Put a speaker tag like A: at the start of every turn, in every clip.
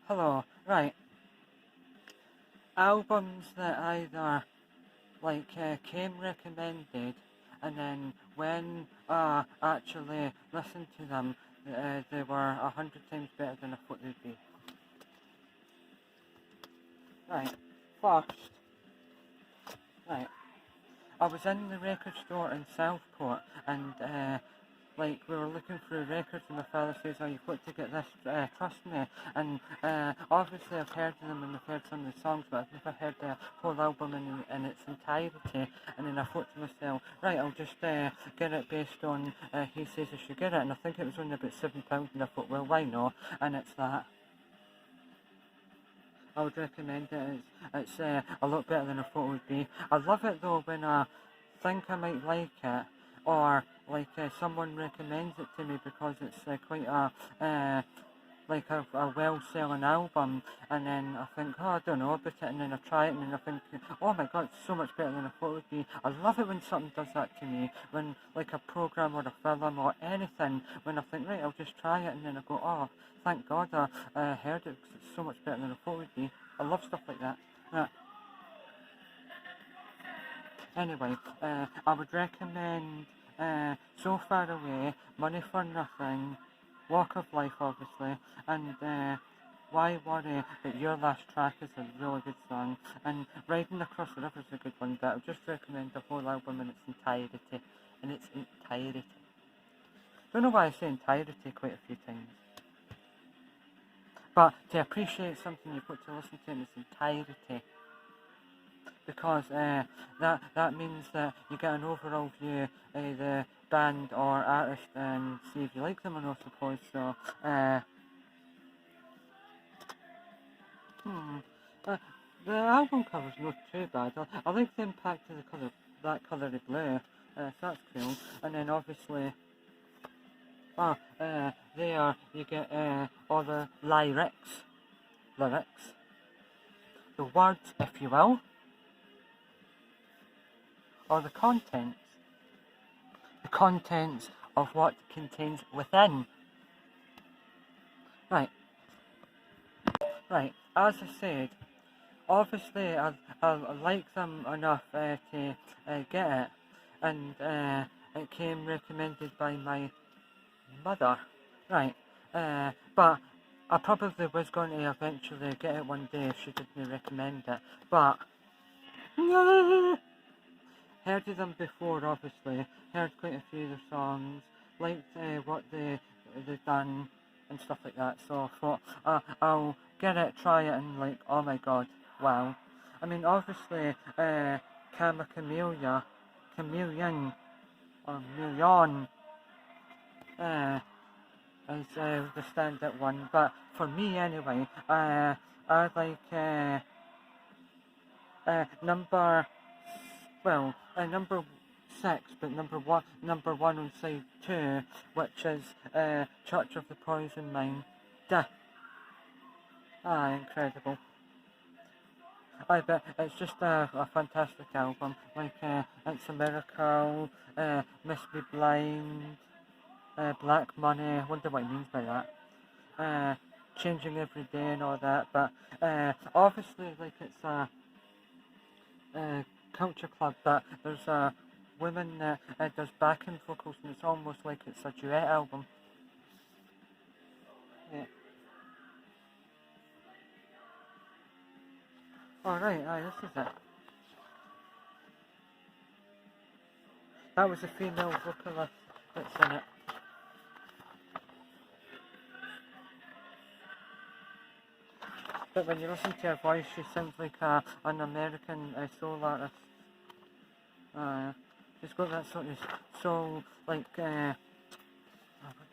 A: Hello, right. Albums that either came recommended, and then when I actually listened to them, they were 100 times better than I thought they'd be. Right. First, right. I was in the record store in Southport, and we were looking through records, and my father says, "Oh, you've got to get this, trust me." And obviously I've heard of them and I've heard some of the songs, but I've never heard the whole album in its entirety. And then I thought to myself, right, I'll just get it based on He Says I Should Get It. And I think it was only about £7, and I thought, well, why not? And it's that. I would recommend it. It's a lot better than I thought it would be. I love it though when I think I might like it, or someone recommends it to me because it's quite a well-selling album, and then I think, oh, I don't know about it, and then I try it, and then I think, oh my god, it's so much better than I thought it would be. I love it when something does that to me, when like a program or a film or anything, when I think, right, I'll just try it, and then I go, oh, thank god I heard it, because it's so much better than I thought it would be. I love stuff like that. Anyway, I would recommend So Far Away, Money for Nothing, Walk of Life obviously, and Why Worry, but Your Last Track is a really good song, and Riding Across the River is a good one, but I would just recommend the whole album in its entirety. Don't know why I say entirety quite a few times. But to appreciate something, you've got to listen to it in its entirety, because that means that you get an overall view of the band or artist and see if you like them or not, I suppose. So, the album cover's not too bad. I like the impact of the colour, that colour of blue. So that's cool. And then obviously, there you get all the lyrics, the words, if you will, or the contents of what contains within. Right. As I said, obviously I like them enough to get it, and it came recommended by my mother. Right. But I probably was going to eventually get it one day if she didn't recommend it. But heard of them before, obviously. Heard quite a few of their songs. Liked what they've done and stuff like that. So I thought I'll get it, try it, and like, oh my god, wow. I mean, obviously, Chameleon, or Million, is the standard one. But for me, anyway, I like number number 6, but number one on side 2, which is Church of the Poison Mind. Duh. Incredible. I bet it's just a fantastic album. Like It's a Miracle, Must Be Blind, Black Money. I wonder what he means by that. Changing Every Day and all that. But obviously, like, it's a culture club, but there's a woman that does backing vocals, and it's almost like it's a duet album. Yeah. Alright, this is it. That was a female vocalist that's in it. But when you listen to her voice, she sounds like an American soul artist. She's got that sort of soul, like, I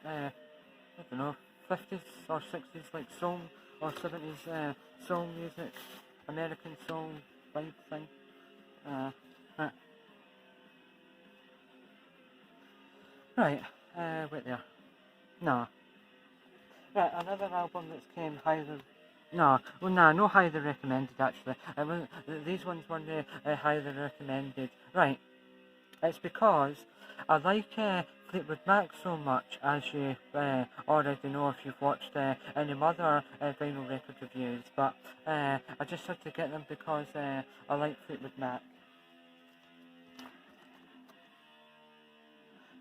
A: don't know, 50s or 60s, like soul, or 70s soul music, American soul vibe thing. Right, wait there. No. Right, another album that's came highly... No, well, no, not highly recommended, actually. These ones weren't highly recommended. Right, it's because I like Fleetwood Mac so much, as you already know if you've watched any other vinyl record reviews, but I just had to get them because I like Fleetwood Mac.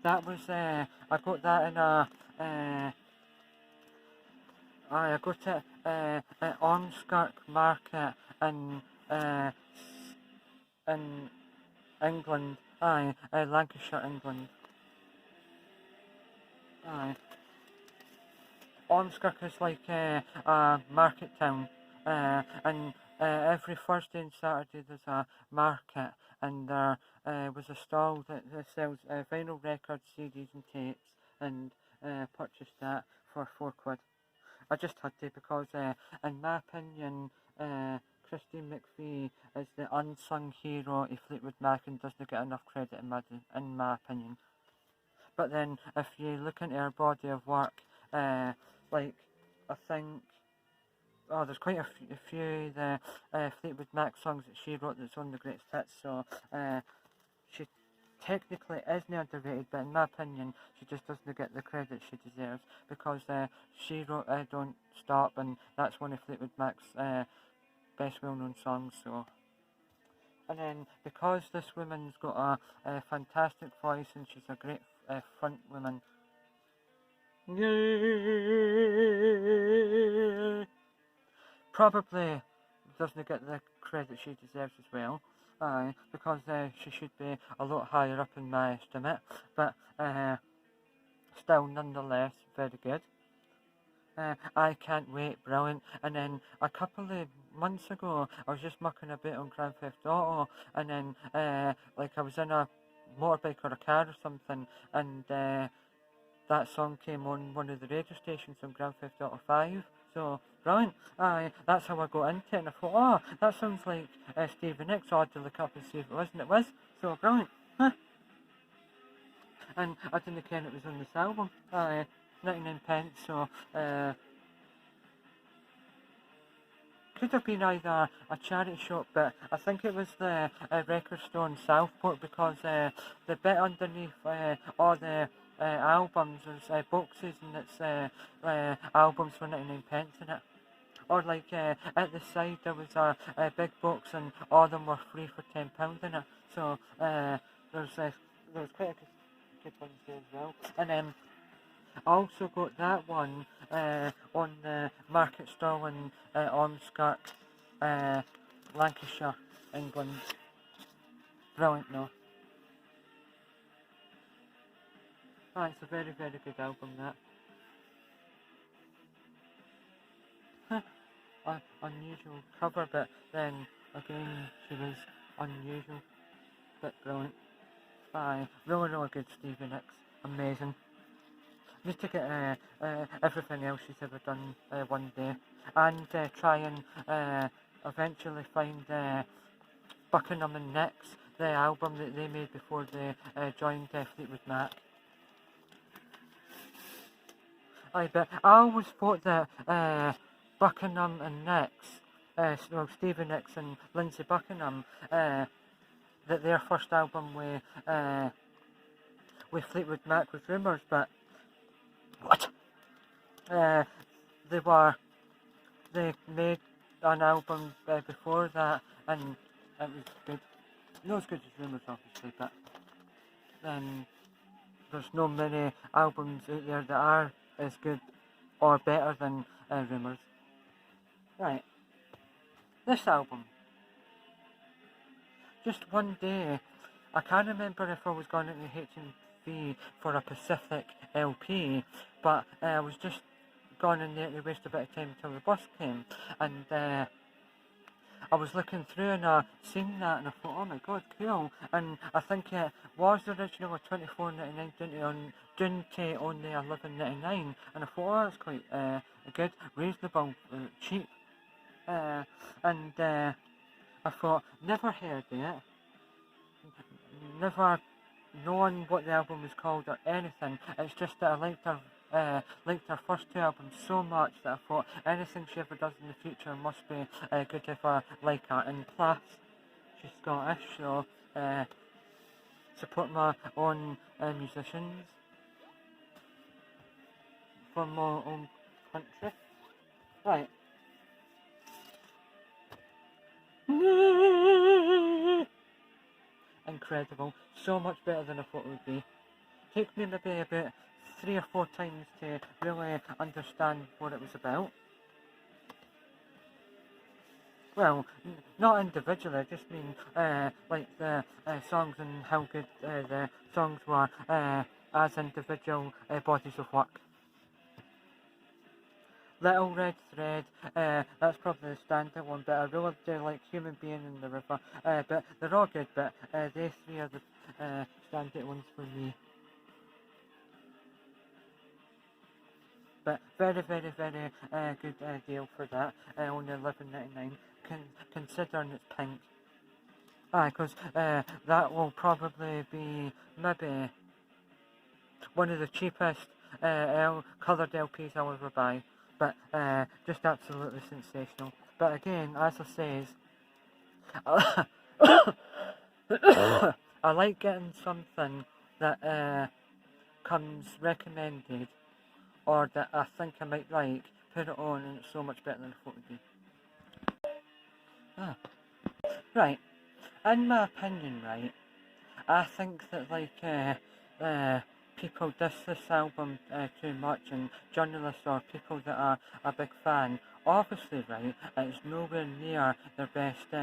A: That was, I got that in I got it at Ormskirk Market in England, Lancashire, England. Aye. Ormskirk is like a market town, and every Thursday and Saturday there's a market, and there was a stall that sells vinyl records, CDs and tapes, and purchased that for £4. I just had to because, in my opinion, Christine McVie is the unsung hero of Fleetwood Mac and doesn't get enough credit in my opinion. But then, if you look into her body of work, like, I think, there's quite a few the Fleetwood Mac songs that she wrote that's on the greatest hits, so she technically isn't underrated, but in my opinion, she just doesn't get the credit she deserves, because she wrote Don't Stop, and that's one of Fleetwood Mac's best well-known songs, so... And then, because this woman's got a fantastic voice and she's a great front woman, probably doesn't get the credit she deserves as well, because she should be a lot higher up in my estimate, but still nonetheless very good. I Can't Wait, brilliant. And then a couple of months ago, I was just mucking a bit on Grand Theft Auto, and then like I was in a motorbike or a car or something, and that song came on one of the radio stations on Grand Theft Auto 5. So, brilliant. That's how I got into it, and I thought, oh, that sounds like Stevie Nicks, so I had to look up and see if it was, and it was. So, brilliant. Huh. And I didn't care it was on this album. 99 pence, so could have been either a charity shop, but I think it was the record store in Southport, because the bit underneath all the albums was boxes, and it's albums for 99 pence in it. Or like at the side there was a big box and all of them were free for £10 in it. So there's quite a good ones there as well. And I also got that one on the market stall in Ormskirk, Lancashire, England. Brilliant, no? It's a very, very good album, that. Unusual cover, but then again she was unusual, but brilliant. Really, really good Stevie Nicks, amazing. Need to get everything else she's ever done one day, and try and eventually find Buckingham and Nicks, the album that they made before they joined Fleetwood Mac. But I always thought that Buckingham and Nicks, Stevie Nicks and Lindsay Buckingham, that their first album with Fleetwood Mac was Rumours, but what? They made an album before that, and it was good. Not as good as Rumours, obviously, but then there's no many albums out there that are as good or better than Rumours. Right, this album. Just one day, I can't remember if I was going into H&V for a Pacific LP, but I was just gone in there to waste a bit of time until the bus came, and I was looking through and I seen that and I thought, oh my god, cool. And I think it was originally $24.99 down to only $11.99, and I thought, oh, that's quite good, reasonable, cheap. And I thought, never heard it, never known what the album was called or anything. It's just that I liked her first two albums so much that I thought anything she ever does in the future must be good if I like her. And plus, she's Scottish, so support my own musicians. from my own country. Right. Incredible. So much better than I thought it would be. Took me maybe about 3 or 4 times to really understand what it was about. Well, not individually, I just mean like the songs and how good the songs were as individual bodies of work. Little Red Thread, that's probably the standard one, but I really do like Human Being in the River. But they're all good, but these three are the standard ones for me. But very, very, very good deal for that. Only $11.99. Considering it's pink. Because that will probably be maybe one of the cheapest coloured LPs I'll ever buy. But just absolutely sensational. But again, as I says, I like getting something that comes recommended or that I think I might like, put it on, and it's so much better than I thought it would be. Right, in my opinion, right, I think that people diss this album too much, and journalists or people that are a big fan, obviously, right, it's nowhere near their best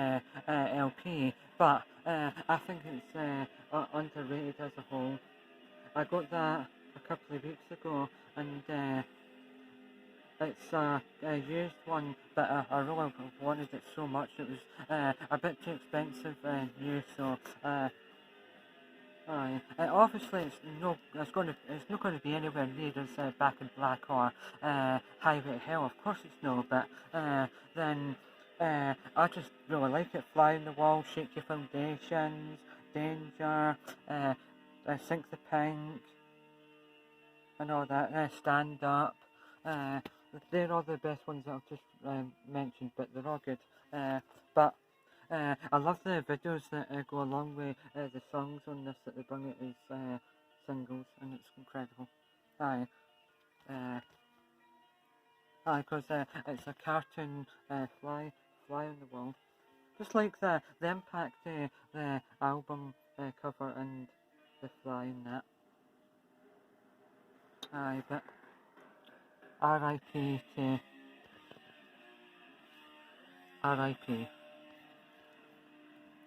A: LP, but I think it's underrated as a whole. I got that a couple of weeks ago, and it's a used one, but I really wanted it so much. It was a bit too expensive new, so obviously it's not going to be anywhere near as Back in Black or Highway to Hell. Of course it's no, but then I just really like it. Fly on the Wall, Shake Your Foundations, Danger, Sink the Pink, and all that. Stand Up. They're all the best ones that I've just mentioned, but they're all good. But I love the videos that go along with the songs on this, that they bring it as singles, and it's incredible. Because it's a cartoon fly on the wall. Just like the impact the album cover and the fly in that. But R.I.P. to R.I.P.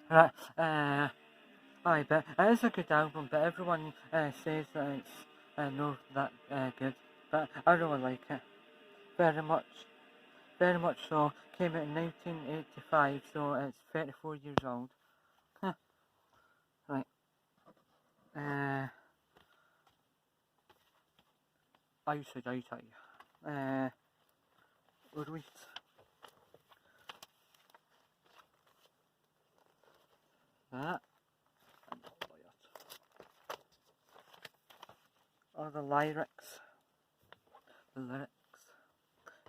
A: Right, but it is a good album, but everyone says that it's not that good, but I really like it, very much so. Came out in 1985, so it's 34 years old. Right, I said Ruiz. That. Or the lyrics.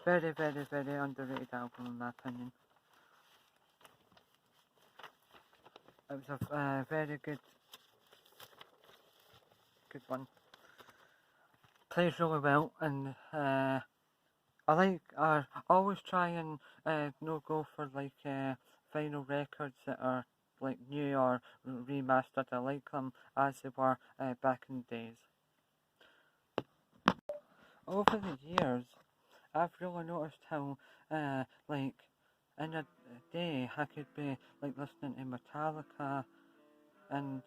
A: Very, very, very underrated album in my opinion. It was a very good one. Plays really well, and I always try and no go for vinyl records that are like new or remastered. I like them as they were back in the days. Over the years, I've really noticed how in a day I could be like listening to Metallica and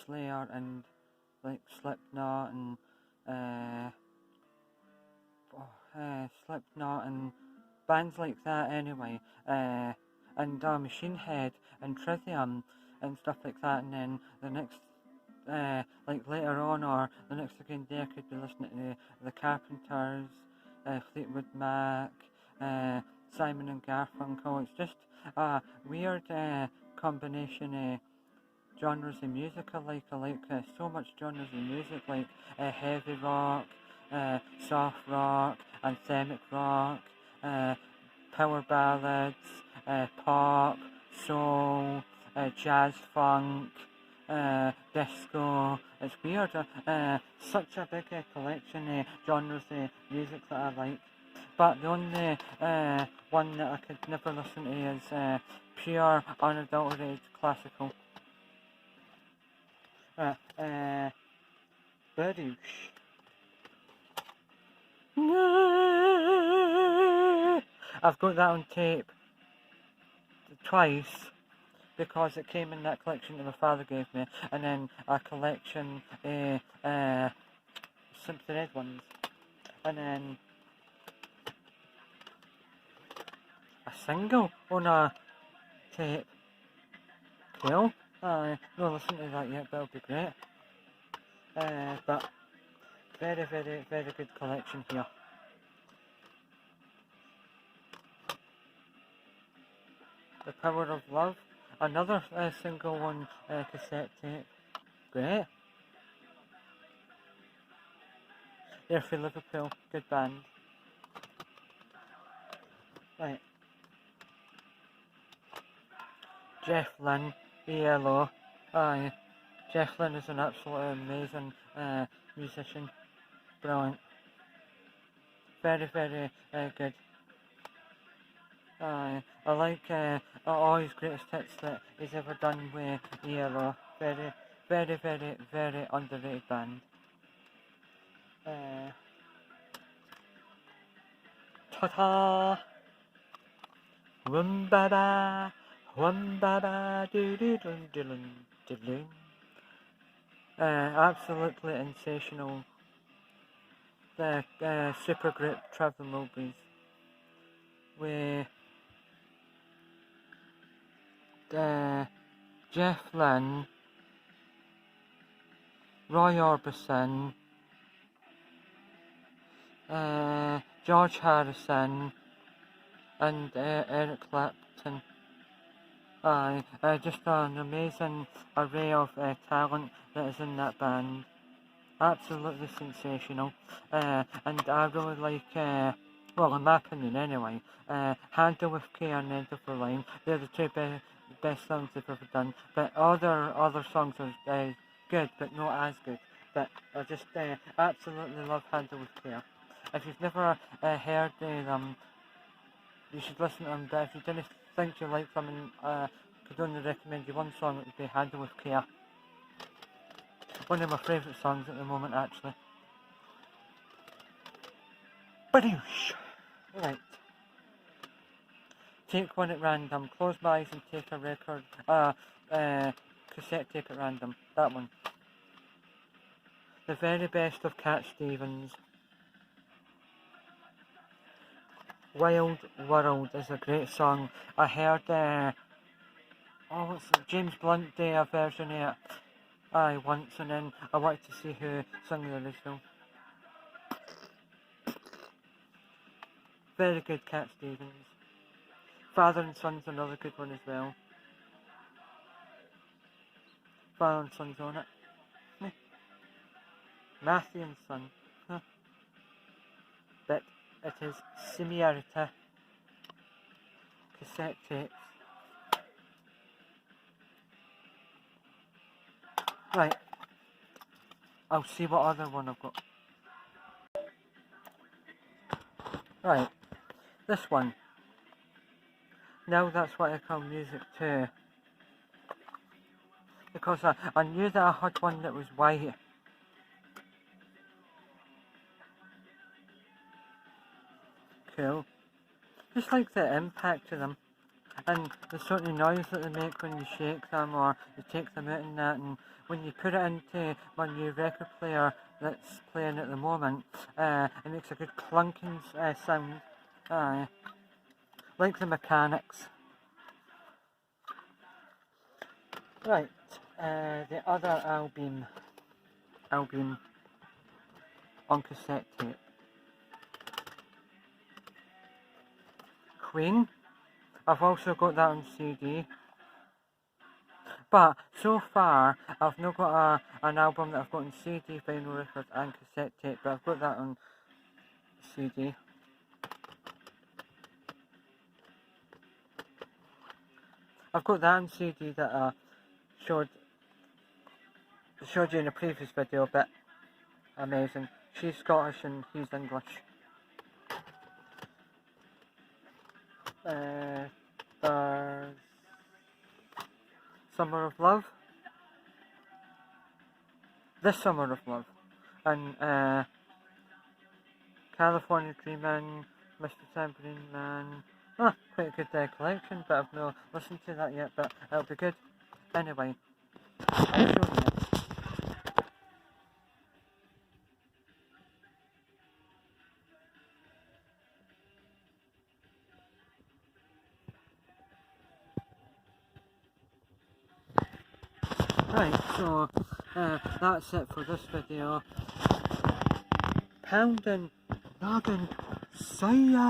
A: Slayer and like Slipknot and bands like that anyway, and Machine Head and Trivium and stuff like that, and then the next later on or the next second day I could be listening to the Carpenters, Fleetwood Mac, Simon and Garfunkel. It's just a weird combination of genres of music I like. So much genres of music, like heavy rock, soft rock, anthemic rock, power ballads, pop, soul, jazz funk, disco. It's weird. Such a big collection of genres of music that I like. But the only one that I could never listen to is pure, unadulterated classical. Badoosh. I've got that on tape twice because it came in that collection that my father gave me, and then a collection of Simply Red ones, and then a single on a tape. Cool. I not listened to that yet, but it'll be great. But very, very, very good collection here. The Power of Love, another single on cassette tape. Great. They're for Liverpool, good band. Right. Jeff Lynne, ELO. Aye. Jeff Lynne is an absolutely amazing musician. Brilliant. Very, very good. I like all his greatest hits that he's ever done with ELO. Very, very, very, very underrated band. Ta-ta! Wum-ba-ba! Wum-ba-ba! Do-do-dum-dum-dum. Absolutely sensational. The supergroup Traveling Wilburys with Jeff Lynne, Roy Orbison, George Harrison, and Eric Clapton. Aye, just an amazing array of talent that is in that band. Absolutely sensational. And I really like, well, in my opinion anyway, Handle with Care and End of the Line. They're the two best songs they've ever done. But other songs are good, but not as good. But I just absolutely love Handle with Care. If you've never heard them, you should listen to them. But if you didn't think you like them, and could only recommend you one song, it would be Handle with Care. One of my favourite songs at the moment, actually. Badoosh! Right. Take one at random. Close my eyes and take a record. Cassette tape at random. That one. The Very Best of Cat Stevens. Wild World is a great song. I heard, what's it? James Blunt did a version of it. Aye, once, and then I wanted to see who sung the original. Very good, Cat Stevens. Father and Son's another good one as well. Father and Son's on it. Matthew and Son. But it is Simiarita. Cassette tapes. Right. I'll see what other one I've got. Right. This one. Now that's what I call music too. Because I knew that I had one that was white. Cool. Just like the impact of them. And the sort of noise that they make when you shake them or you take them out and that, and when you put it into my new record player that's playing at the moment, it makes a good clunking sound. Like the Mechanics. Right, the other album on cassette tape. Queen. I've also got that on CD. But so far, I've not got an album that I've got on CD, vinyl record, and cassette tape, but I've got that on CD. I've got that on CD that I showed showed you in a previous video, but amazing. She's Scottish and he's English. There's Summer of Love. This Summer of Love. And California Dreamin', Mr. Tambourine Man. Quite a good collection, but I've not listened to that yet, but it'll be good. Anyway, I'll show you. Right, so that's it for this video. Pound and noggin, see ya!